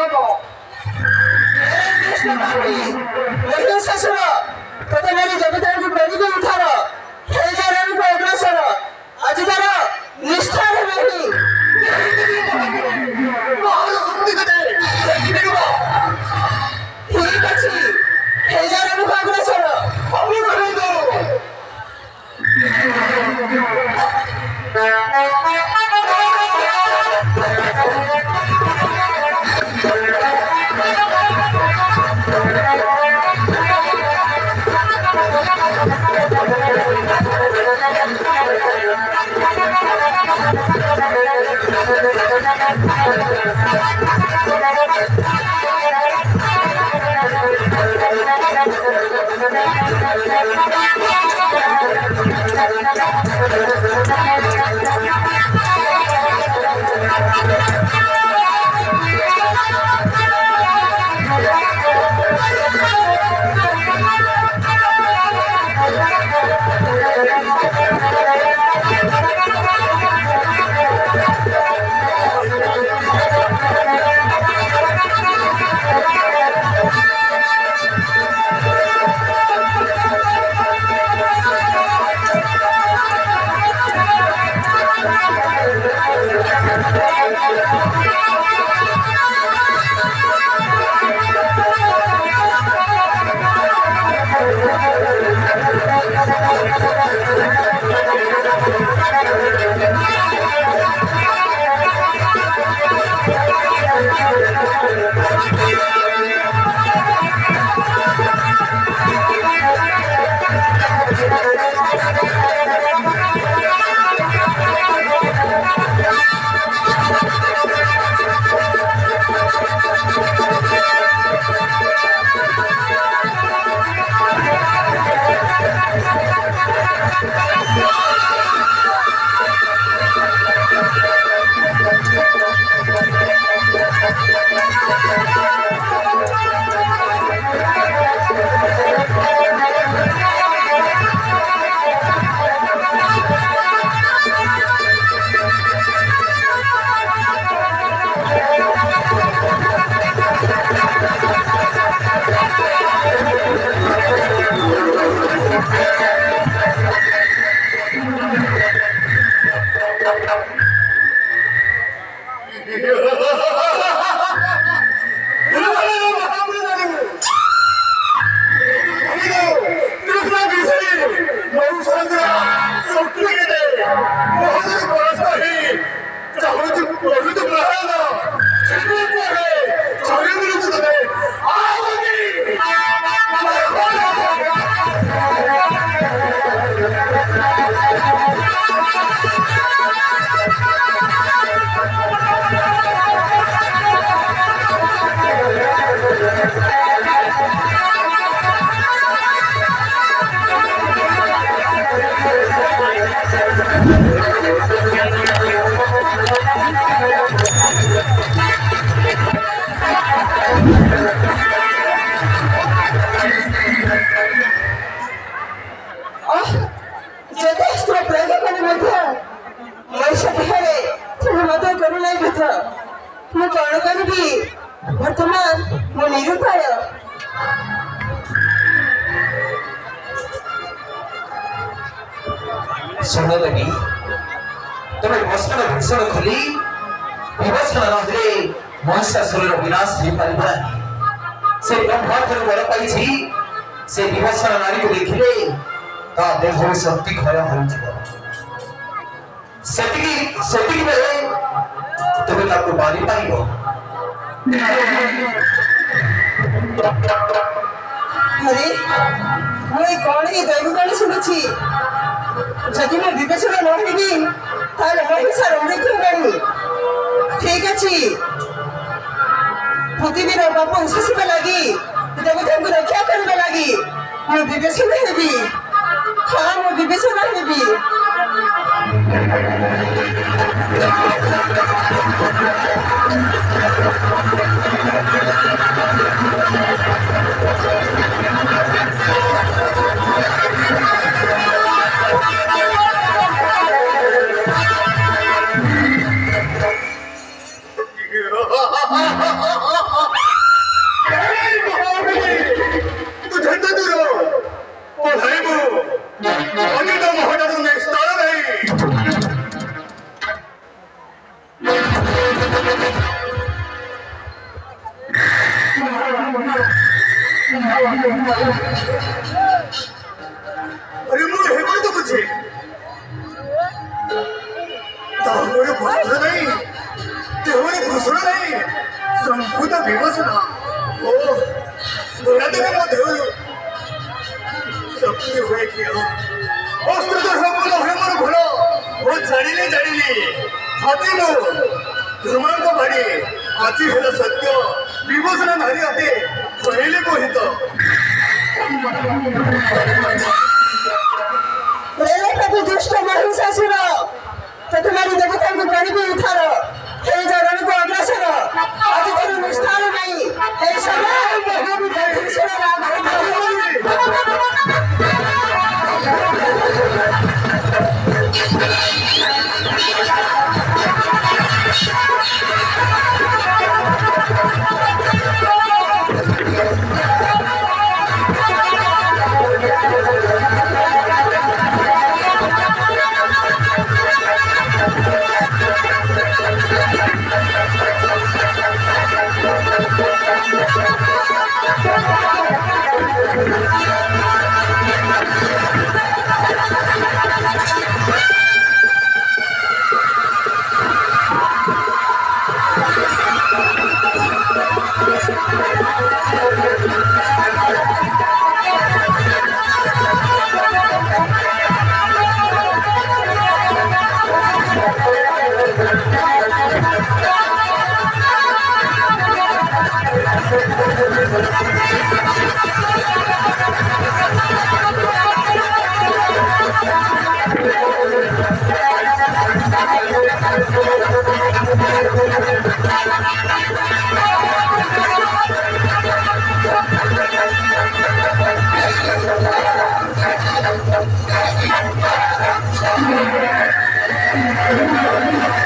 হবো শ্বশুর তোদের নারী জগতারকে প্রেরিত উঠার সেই জায়গাকে অগ্রসর আজ তার নিষ্ঠার নেই ঠিক আছে সেই জায়গাকে অগ্রসর আমি করে দেব सुन लगी तुम्हें भस्मर भूषण खोली विभूषण नहले महिषासुर विनाश हो पारिबा से ब्रह्माठर वर पाई से विभूषण नारी को देखिले ता देह शक्ति क्षय हो सेतिकी बेले तुम्हें ताको बारी पाइबो अरे मुई कौन ही दैव गाड़ी सुनुची जदि मैं विवेचन न हेबी ताले महिषार मृत्यु गाड़ी ठीक अछि पृथ्वीर पाप शोषिबा लागि देवतांको रक्षा करबा लागि मैं विवेचन हेबी हाँ मैं विवेचन हेबी अरे ମୁଁ ହେବଣି ଦେଖୁଛି ତାପରେ ବସ୍ତ୍ର ନାହିଁ ଦେହରେ ଭୂଷଣ ନାହିଁ ସମ୍ପୂର୍ଣ୍ଣ ବିଭୂଷଣ ଓ ଗୁଣାଦେବୀ ମୋ ଦେହରୁ ଶକ୍ତି ହୁଏ କି ଅସ୍ତ୍ର ତ ସମ୍ପୂର୍ଣ୍ଣ ହୁଏ ମୋର ଭଲ ଓ ଜାଣିଲି ହାତୀ ମୁଁ ଧର୍ମାଙ୍କ ବାଡ଼ି ଆଜି ହେଲା ସତ୍ୟ ବିଭୂଷଣ ନାରୀ ଅଟେ କହିଲେ ମୋହିତ प्रभु दुष्ट महिषासुर तो तुम्हारी देवता को गणित उठार हे जगन को अग्रसर आज तेरे निष्ठार नहीं हे समय प्रभु कृष्ण राम Thank you.